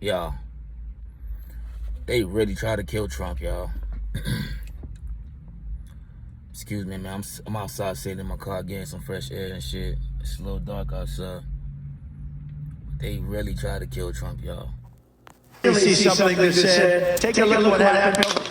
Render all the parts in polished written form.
Y'all, they really try to kill Trump, y'all. Excuse me, man. I'm outside sitting in my car getting some fresh air and shit. It's a little dark outside. They really try to kill Trump, y'all. You see something that said, take a look what happened.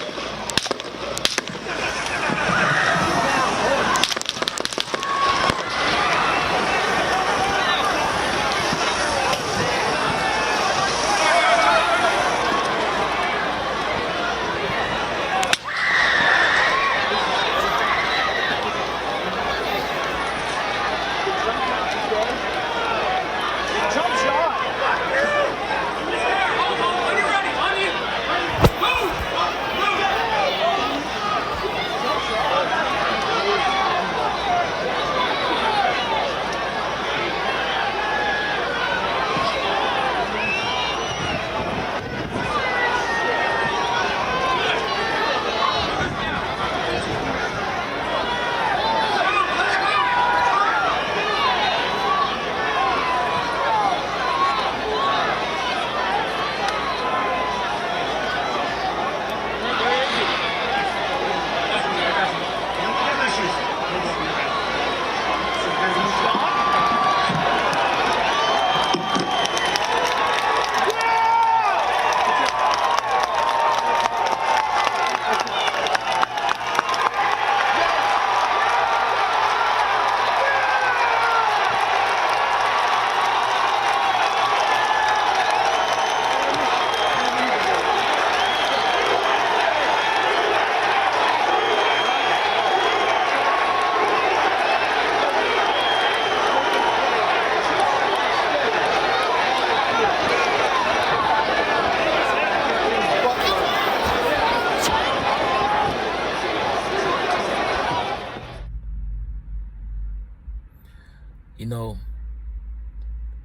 You know,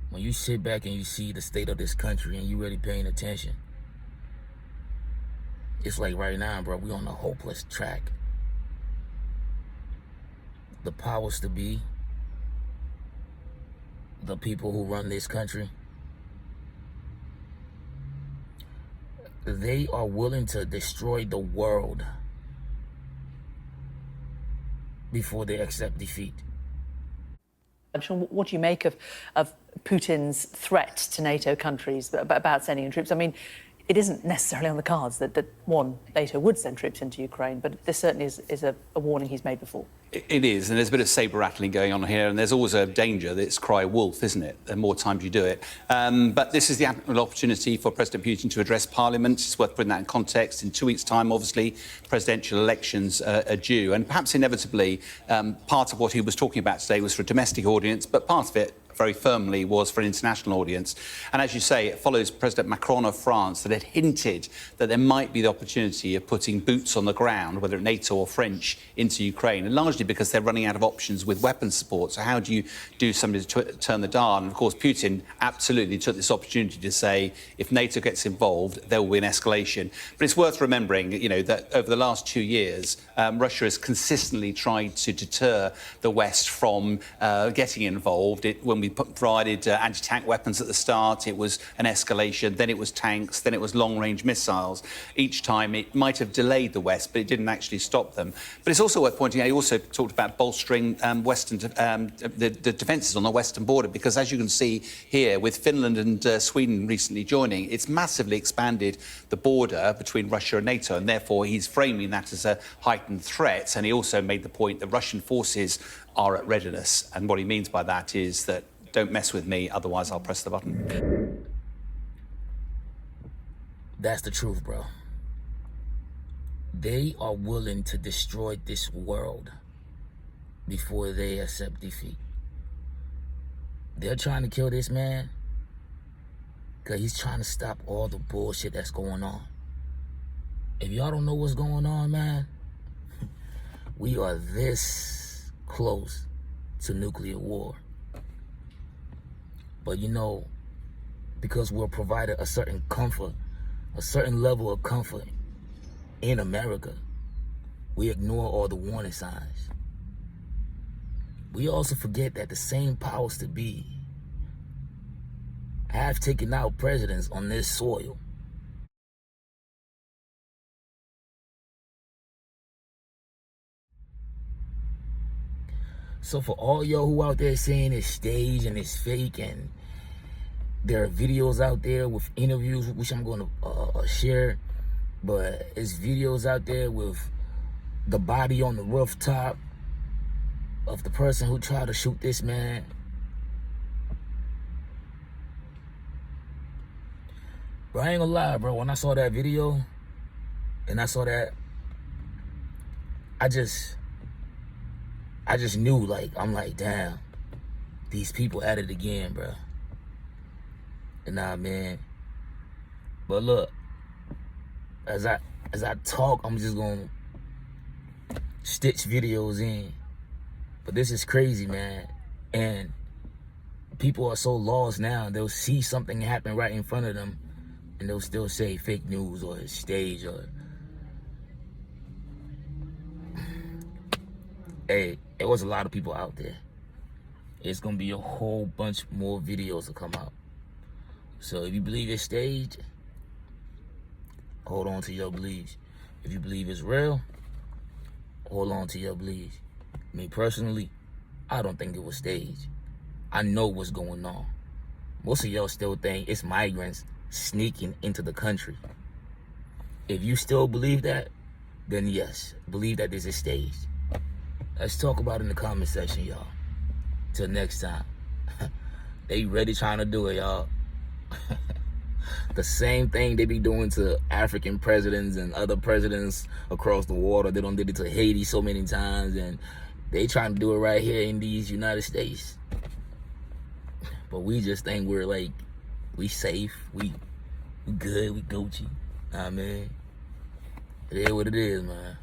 when you sit back and you see the state of this country and you really paying attention, it's like right now, bro, we on a hopeless track. The powers to be, the people who run this country, they are willing to destroy the world before they accept defeat. What do you make of Putin's threat to NATO countries about sending in troops? I mean, it isn't necessarily on the cards that NATO would send troops into Ukraine, but this certainly is a warning he's made before. It is, and there's a bit of sabre rattling going on here, and there's always a danger that it's cry wolf, isn't it? The more times you do it. But this is the opportunity for President Putin to address Parliament. It's worth putting that in context. In 2 weeks' time, obviously, presidential elections are due, and perhaps inevitably, part of what he was talking about today was for a domestic audience, but part of it very firmly was for an international audience. And as you say, it follows President Macron of France that had hinted that there might be the opportunity of putting boots on the ground, whether NATO or French, into Ukraine, and largely because they're running out of options with weapons support. So how do you do something to turn the dial? And of course, Putin absolutely took this opportunity to say, if NATO gets involved, there will be an escalation. But it's worth remembering, you know, that over the last 2 years, Russia has consistently tried to deter the West from getting involved. When we provided anti-tank weapons at the start, it was an escalation, then it was tanks, then it was long-range missiles. Each time it might have delayed the West, but it didn't actually stop them. But it's also worth pointing out, he also talked about bolstering the defences on the western border, because as you can see here, with Finland and Sweden recently joining, it's massively expanded the border between Russia and NATO, and therefore he's framing that as a heightened threat. And he also made the point that Russian forces are at readiness, and what he means by that is that don't mess with me, otherwise I'll press the button. That's the truth, bro. They are willing to destroy this world before they accept defeat. They're trying to kill this man because he's trying to stop all the bullshit that's going on. If y'all don't know what's going on, man, we are this close to nuclear war. But you know, because we're provided a certain comfort, a certain level of comfort in America, we ignore all the warning signs. We also forget that the same powers to be have taken out presidents on this soil. So for all y'all who out there saying it's staged and it's fake, and there are videos out there with interviews, which I'm going to share, but it's videos out there with the body on the rooftop of the person who tried to shoot this man. Bro, I ain't gonna lie, bro. When I saw that video and I saw that, I just knew, like, I'm like, damn, these people at it again, bro. And nah, man. But look, as I talk, I'm just gonna stitch videos in. But this is crazy, man. And people are so lost now. They'll see something happen right in front of them, and they'll still say fake news or it's staged or... Hey, there was a lot of people out there. It's gonna be a whole bunch more videos to come out. So if you believe it's staged, hold on to your beliefs. If you believe it's real, hold on to your beliefs. Me personally, I don't think it was staged. I know what's going on. Most of y'all still think it's migrants sneaking into the country. If you still believe that, then yes, believe that this is staged. Let's talk about it in the comment section, y'all. Till next time. They ready trying to do it, y'all. The same thing they be doing to African presidents and other presidents across the water. They done did it to Haiti so many times, and they trying to do it right here in these United States. But we just think we're like, we safe, we good, we Gucci. Nah, man. It is what it is, man.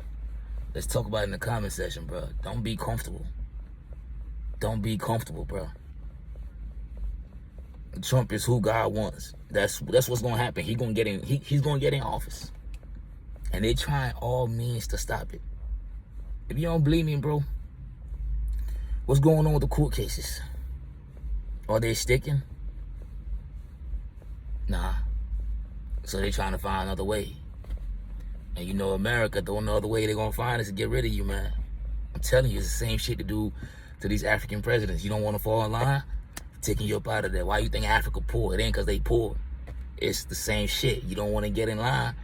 Let's talk about it in the comment section, bro. Don't be comfortable. Don't be comfortable, bro. Trump is who God wants. That's what's gonna happen. He's gonna get in office. And they trying all means to stop it. If you don't believe me, bro, what's going on with the court cases? Are they sticking? Nah. So they trying to find another way. And you know America, the only other way they're gonna find is to get rid of you, man. I'm telling you, it's the same shit to do to these African presidents. You don't want to fall in line? Taking you up out of there. Why you think Africa poor? It ain't because they poor. It's the same shit. You don't want to get in line,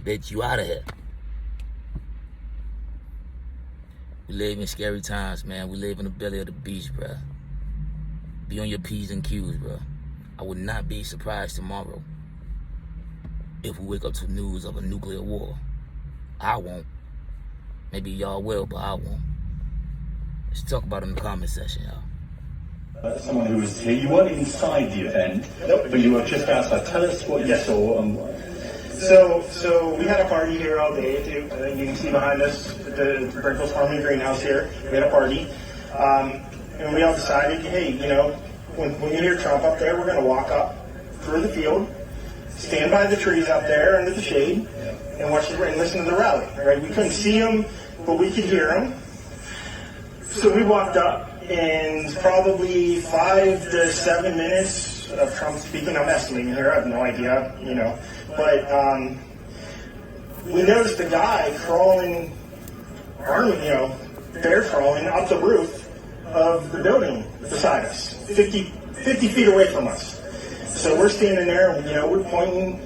bitch, you out of here. We live in scary times, man. We live in the belly of the beast, bro. Be on your P's and Q's, bro. I would not be surprised tomorrow if we wake up to news of a nuclear war. I won't. Maybe y'all will, but I won't. Let's talk about it in the comment section, y'all. Someone who was here, you weren't inside the event, but you were just outside. Tell us what you saw. So we had a party here all day. You can see behind us the Breakfast Farming Greenhouse here. We had a party. And we all decided, hey, you know, when you hear Trump up there, we're going to walk up through the field, stand by the trees out there under the shade, and watch the and listen to the rally. Right? We couldn't see him, but we could hear him. So we walked up, and probably 5 to 7 minutes of Trump speaking. I'm estimating here. I have no idea, you know. But we noticed a guy crawling, bear crawling up the roof of the building beside us, 50 feet away from us. So we're standing there, and, you know, we're pointing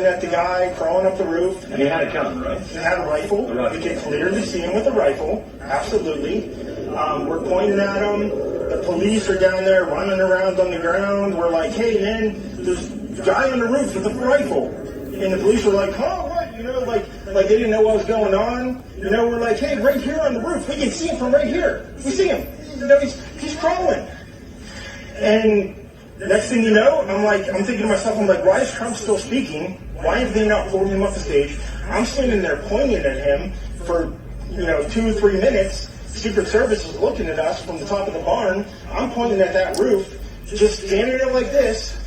at the guy crawling up the roof. And he had a gun, right? He had a rifle. We could clearly see him with a rifle, absolutely. We're pointing at him. The police are down there running around on the ground. We're like, hey, man, there's a guy on the roof with a rifle. And the police were like, huh, what? You know, like they didn't know what was going on. You know, we're like, hey, right here on the roof. We can see him from right here. We see him. You know, he's crawling. And next thing you know, I'm thinking to myself, I'm like, why is Trump still speaking? Why have they not pulled him off the stage? I'm standing there pointing at him for, 2 or 3 minutes. Secret Service is looking at us from the top of the barn. I'm pointing at that roof, just standing there like this.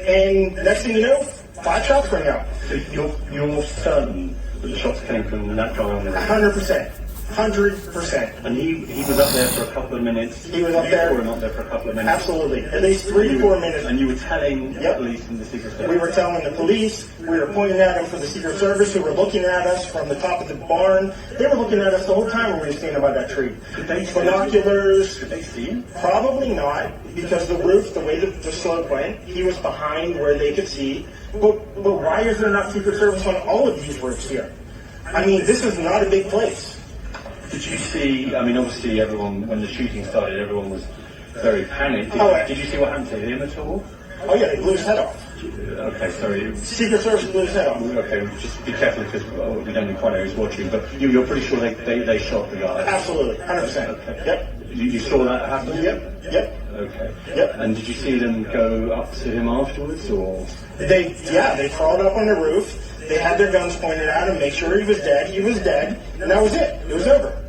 And next thing you know, 5 shots ring out. So you're certain that the shots came from that guy on the roof? 100%. 100%. And he was up there for a couple of minutes. He was up there. You were not there for a couple of minutes. Absolutely. At least 3 to 4 minutes. And you were telling the Yep. police and the Secret Service. We were telling the police, we were pointing at them for the Secret Service, who were looking at us from the top of the barn. They were looking at us the whole time when we were standing by that tree. Could they see Binoculars. Could they see him? Probably not, because the roof, the way the slope went, he was behind where they could see. But why is there not Secret Service on all of these roofs here? I mean, this is not a big place. Did you see, I mean, obviously everyone, when the shooting started, everyone was very panicked. Did you see what happened to him at all? Oh yeah, they blew his head off. Okay, sorry. Secret Service blew his head off. Okay, just be careful because we don't quite know who's watching, but you're pretty sure they shot the guy? Absolutely, 100%. Okay. Yep. You saw that happen? Yep. Okay. Yep. And did you see them go up to him afterwards, or? They crawled up on the roof. They had their guns pointed at him, make sure he was dead. He was dead, and that was it. It was over.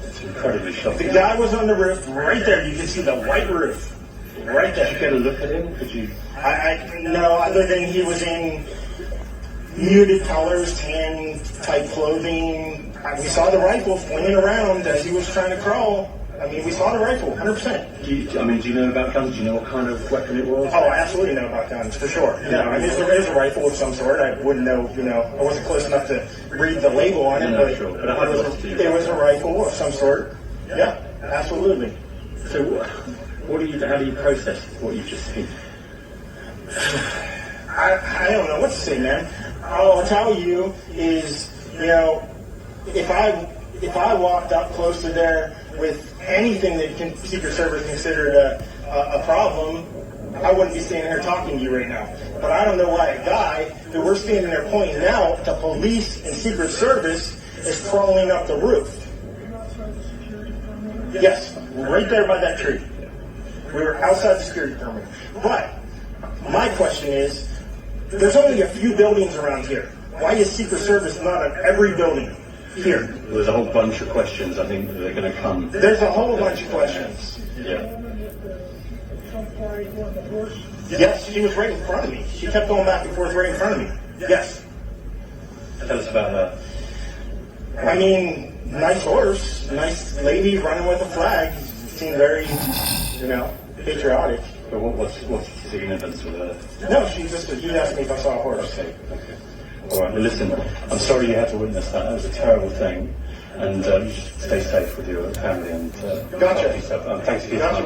It's incredibly shocking. The guy was on the roof right there. You can see the white roof right Did you there. get a look at him? Could you? No, other than he was in muted colors, tan type clothing. We saw the rifle pointing around as he was trying to crawl. I mean, we saw the rifle, 100%. Do you know about guns? Do you know what kind of weapon it was? Oh, I absolutely know about guns, for sure. Yeah, I mean, it was a rifle of some sort. I wouldn't know, I wasn't close enough to read the label on it, but Sure. it was a rifle of some sort. Yeah, absolutely. So, how do you process what you've just seen? I don't know what to say, man. All I'll tell you is, if I walked up close to there with anything that Secret Service considered a problem, I wouldn't be standing here talking to you right now. But I don't know why a guy that we're standing there pointing out, the police and Secret Service, is crawling up the roof. Yes, right there by that tree. We were outside the security perimeter. But my question is, there's only a few buildings around here. Why is Secret Service not on every building here? There's a whole bunch of questions I think that are going to come. There's a whole bunch of questions. Yeah. Yes, she was right in front of me. She kept going back and forth right in front of me. Yes. Tell us about her. I mean, nice horse, nice lady running with a flag. Seemed very, patriotic. But what's the significance of her? No, he asked me if I saw a horse. Okay. All right. Well, listen. I'm sorry you had to witness that. That was a terrible thing. And you just stay safe with your family and Gotcha. yourself. Thanks for your time.